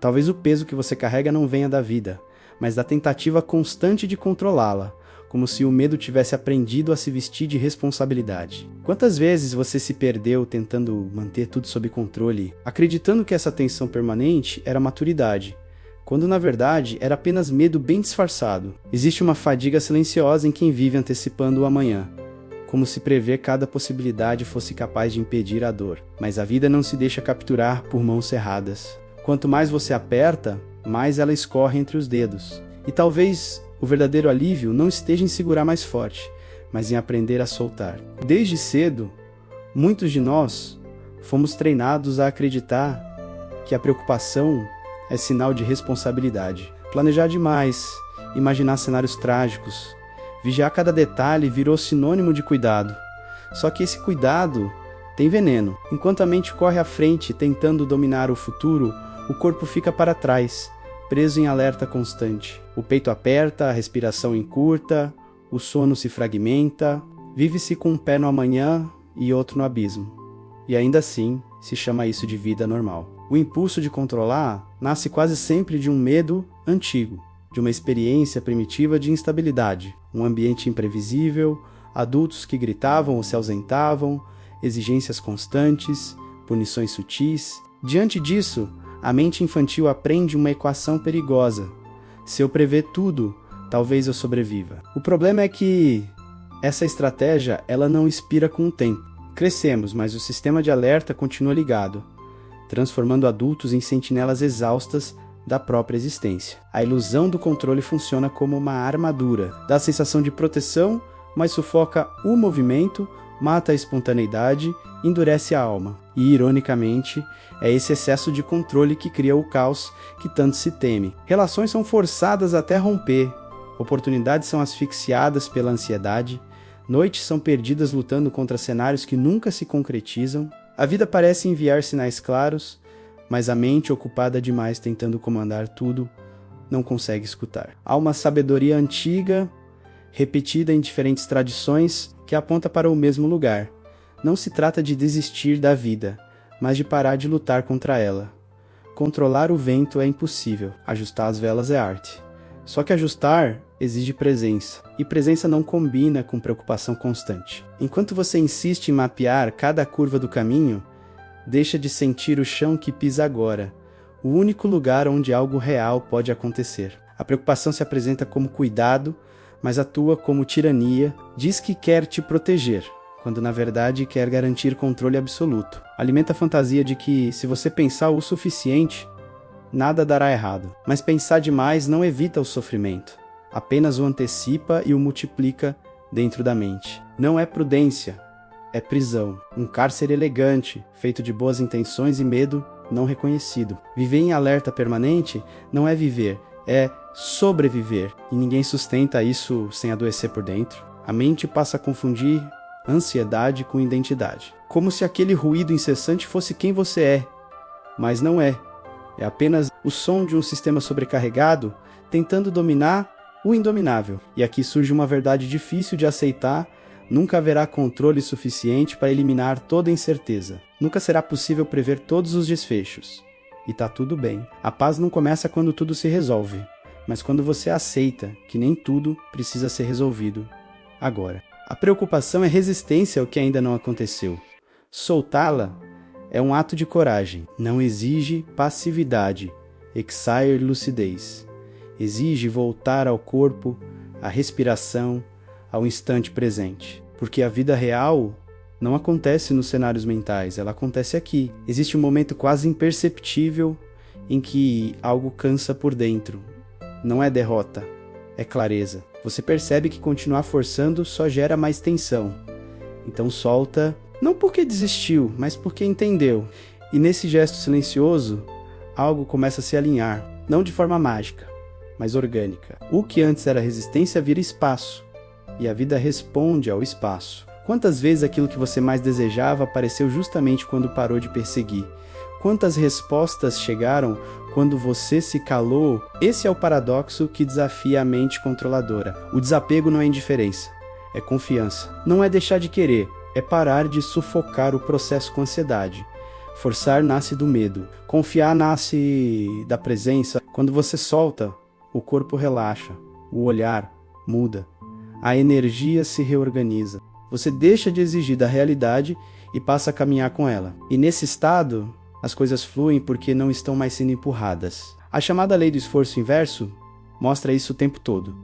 Talvez o peso que você carrega não venha da vida, mas da tentativa constante de controlá-la, como se o medo tivesse aprendido a se vestir de responsabilidade. Quantas vezes você se perdeu tentando manter tudo sob controle, acreditando que essa tensão permanente era maturidade, quando na verdade era apenas medo bem disfarçado. Existe uma fadiga silenciosa em quem vive antecipando o amanhã, como se prever cada possibilidade fosse capaz de impedir a dor. Mas a vida não se deixa capturar por mãos cerradas. Quanto mais você aperta, mais ela escorre entre os dedos. E talvez o verdadeiro alívio não esteja em segurar mais forte, mas em aprender a soltar. Desde cedo, muitos de nós fomos treinados a acreditar que a preocupação é sinal de responsabilidade. Planejar demais, imaginar cenários trágicos, vigiar cada detalhe virou sinônimo de cuidado. Só que esse cuidado tem veneno. Enquanto a mente corre à frente tentando dominar o futuro, o corpo fica para trás, preso em alerta constante. O peito aperta, a respiração encurta, o sono se fragmenta, vive-se com um pé no amanhã e outro no abismo. E ainda assim, se chama isso de vida normal. O impulso de controlar nasce quase sempre de um medo antigo, de uma experiência primitiva de instabilidade, um ambiente imprevisível, adultos que gritavam ou se ausentavam, exigências constantes, punições sutis. Diante disso, a mente infantil aprende uma equação perigosa. Se eu prever tudo, talvez eu sobreviva. O problema é que essa estratégia ela não expira com o tempo. Crescemos, mas o sistema de alerta continua ligado, transformando adultos em sentinelas exaustas da própria existência. A ilusão do controle funciona como uma armadura. Dá a sensação de proteção, mas sufoca o movimento, mata a espontaneidade, endurece a alma. E, ironicamente, é esse excesso de controle que cria o caos que tanto se teme. Relações são forçadas até romper, oportunidades são asfixiadas pela ansiedade, noites são perdidas lutando contra cenários que nunca se concretizam. A vida parece enviar sinais claros, mas a mente, ocupada demais tentando comandar tudo, não consegue escutar. Há uma sabedoria antiga, repetida em diferentes tradições, que aponta para o mesmo lugar. Não se trata de desistir da vida, mas de parar de lutar contra ela. Controlar o vento é impossível, ajustar as velas é arte. Só que ajustar exige presença, e presença não combina com preocupação constante. Enquanto você insiste em mapear cada curva do caminho, deixa de sentir o chão que pisa agora, o único lugar onde algo real pode acontecer. A preocupação se apresenta como cuidado, mas atua como tirania, diz que quer te proteger, quando na verdade quer garantir controle absoluto. Alimenta a fantasia de que, se você pensar o suficiente, nada dará errado. Mas pensar demais não evita o sofrimento, apenas o antecipa e o multiplica dentro da mente. Não é prudência, é prisão. Um cárcere elegante, feito de boas intenções e medo não reconhecido. Viver em alerta permanente não é viver, é sobreviver. E ninguém sustenta isso sem adoecer por dentro. A mente passa a confundir ansiedade com identidade. Como se aquele ruído incessante fosse quem você é. Mas não é. É apenas o som de um sistema sobrecarregado tentando dominar o indominável. E aqui surge uma verdade difícil de aceitar. Nunca haverá controle suficiente para eliminar toda incerteza. Nunca será possível prever todos os desfechos. E tá tudo bem. A paz não começa quando tudo se resolve, mas quando você aceita que nem tudo precisa ser resolvido agora. A preocupação é resistência ao que ainda não aconteceu. Soltá-la é um ato de coragem. Não exige passividade, exire lucidez. Exige voltar ao corpo, à respiração, ao instante presente. Porque a vida real não acontece nos cenários mentais, ela acontece aqui. Existe um momento quase imperceptível em que algo cansa por dentro. Não é derrota, é clareza. Você percebe que continuar forçando só gera mais tensão. Então solta, não porque desistiu, mas porque entendeu. E nesse gesto silencioso, algo começa a se alinhar, não de forma mágica, mas orgânica. O que antes era resistência vira espaço, e a vida responde ao espaço. Quantas vezes aquilo que você mais desejava apareceu justamente quando parou de perseguir? Quantas respostas chegaram quando você se calou? Esse é o paradoxo que desafia a mente controladora. O desapego não é indiferença, é confiança. Não é deixar de querer, é parar de sufocar o processo com ansiedade. Forçar nasce do medo. Confiar nasce da presença. Quando você solta, o corpo relaxa, o olhar muda, a energia se reorganiza. Você deixa de exigir da realidade e passa a caminhar com ela. E nesse estado, as coisas fluem porque não estão mais sendo empurradas. A chamada lei do esforço inverso mostra isso o tempo todo.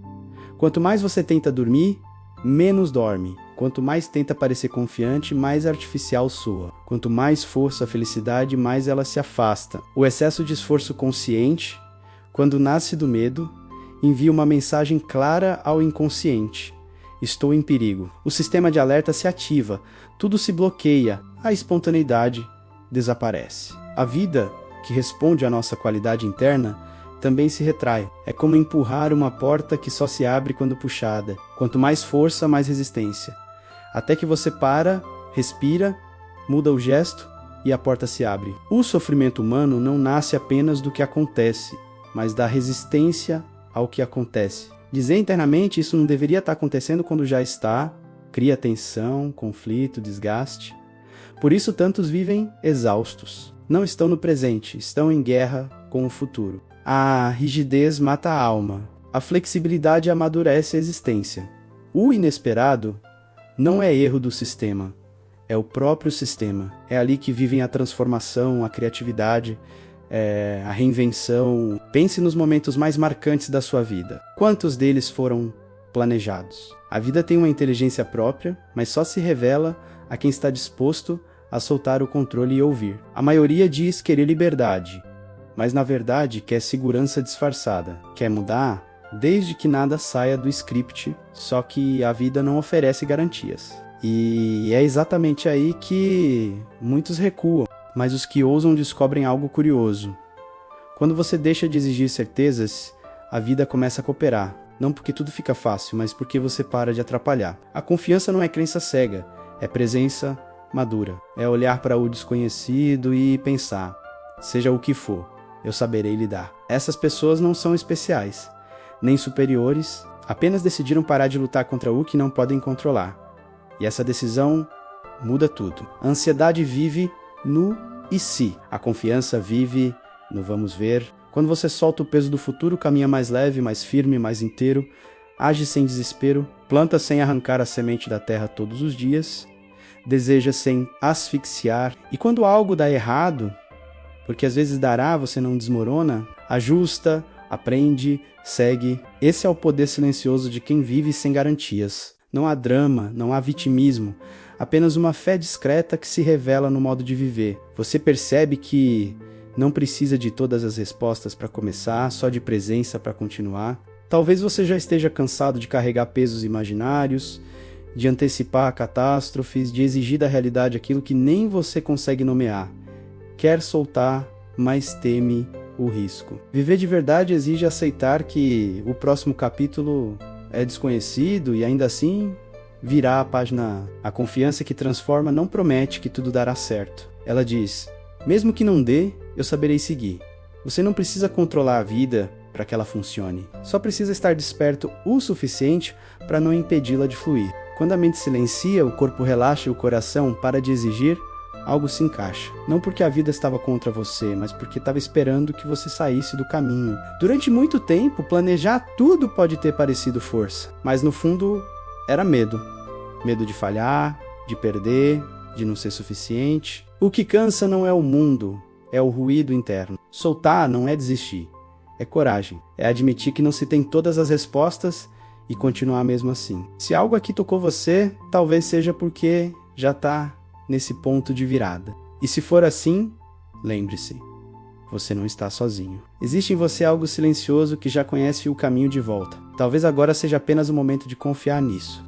Quanto mais você tenta dormir, menos dorme. Quanto mais tenta parecer confiante, mais artificial soa. Quanto mais força a felicidade, mais ela se afasta. O excesso de esforço consciente, quando nasce do medo, envia uma mensagem clara ao inconsciente. Estou em perigo. O sistema de alerta se ativa, tudo se bloqueia, a espontaneidade desaparece. A vida, que responde à nossa qualidade interna, também se retrai. É como empurrar uma porta que só se abre quando puxada. Quanto mais força, mais resistência. Até que você para, respira, muda o gesto e a porta se abre. O sofrimento humano não nasce apenas do que acontece, mas da resistência ao que acontece. Dizer internamente isso não deveria estar acontecendo quando já está, cria tensão, conflito, desgaste. Por isso tantos vivem exaustos. Não estão no presente, estão em guerra com o futuro. A rigidez mata a alma. A flexibilidade amadurece a existência. O inesperado não é erro do sistema, é o próprio sistema. É ali que vivem a transformação, a criatividade, a reinvenção. Pense nos momentos mais marcantes da sua vida. Quantos deles foram planejados? A vida tem uma inteligência própria, mas só se revela a quem está disposto a soltar o controle e ouvir. A maioria diz querer liberdade, mas na verdade quer segurança disfarçada. Quer mudar desde que nada saia do script, só que a vida não oferece garantias. E é exatamente aí que muitos recuam, mas os que ousam descobrem algo curioso. Quando você deixa de exigir certezas, a vida começa a cooperar. Não porque tudo fica fácil, mas porque você para de atrapalhar. A confiança não é crença cega, é presença madura. É olhar para o desconhecido e pensar, seja o que for, eu saberei lidar. Essas pessoas não são especiais, nem superiores, apenas decidiram parar de lutar contra o que não podem controlar. E essa decisão muda tudo. A ansiedade vive no e se. A confiança vive no vamos ver. Quando você solta o peso do futuro, caminha mais leve, mais firme, mais inteiro, age sem desespero, planta sem arrancar a semente da terra todos os dias, deseja sem asfixiar. E quando algo dá errado, porque às vezes dará, você não desmorona, ajusta, aprende, segue. Esse é o poder silencioso de quem vive sem garantias. Não há drama, não há vitimismo, apenas uma fé discreta que se revela no modo de viver. Você percebe que não precisa de todas as respostas para começar, só de presença para continuar. Talvez você já esteja cansado de carregar pesos imaginários, de antecipar catástrofes, de exigir da realidade aquilo que nem você consegue nomear. Quer soltar, mas teme o risco. Viver de verdade exige aceitar que o próximo capítulo é desconhecido e ainda assim virá a página. A confiança que transforma não promete que tudo dará certo. Ela diz, mesmo que não dê, eu saberei seguir. Você não precisa controlar a vida para que ela funcione. Só precisa estar desperto o suficiente para não impedi-la de fluir. Quando a mente silencia, o corpo relaxa e o coração para de exigir, algo se encaixa. Não porque a vida estava contra você, mas porque estava esperando que você saísse do caminho. Durante muito tempo, planejar tudo pode ter parecido força, mas no fundo era medo. Medo de falhar, de perder, de não ser suficiente. O que cansa não é o mundo, é o ruído interno. Soltar não é desistir, é coragem. É admitir que não se tem todas as respostas e continuar mesmo assim. Se algo aqui tocou você, talvez seja porque já está nesse ponto de virada. E se for assim, lembre-se, você não está sozinho. Existe em você algo silencioso que já conhece o caminho de volta. Talvez agora seja apenas o momento de confiar nisso.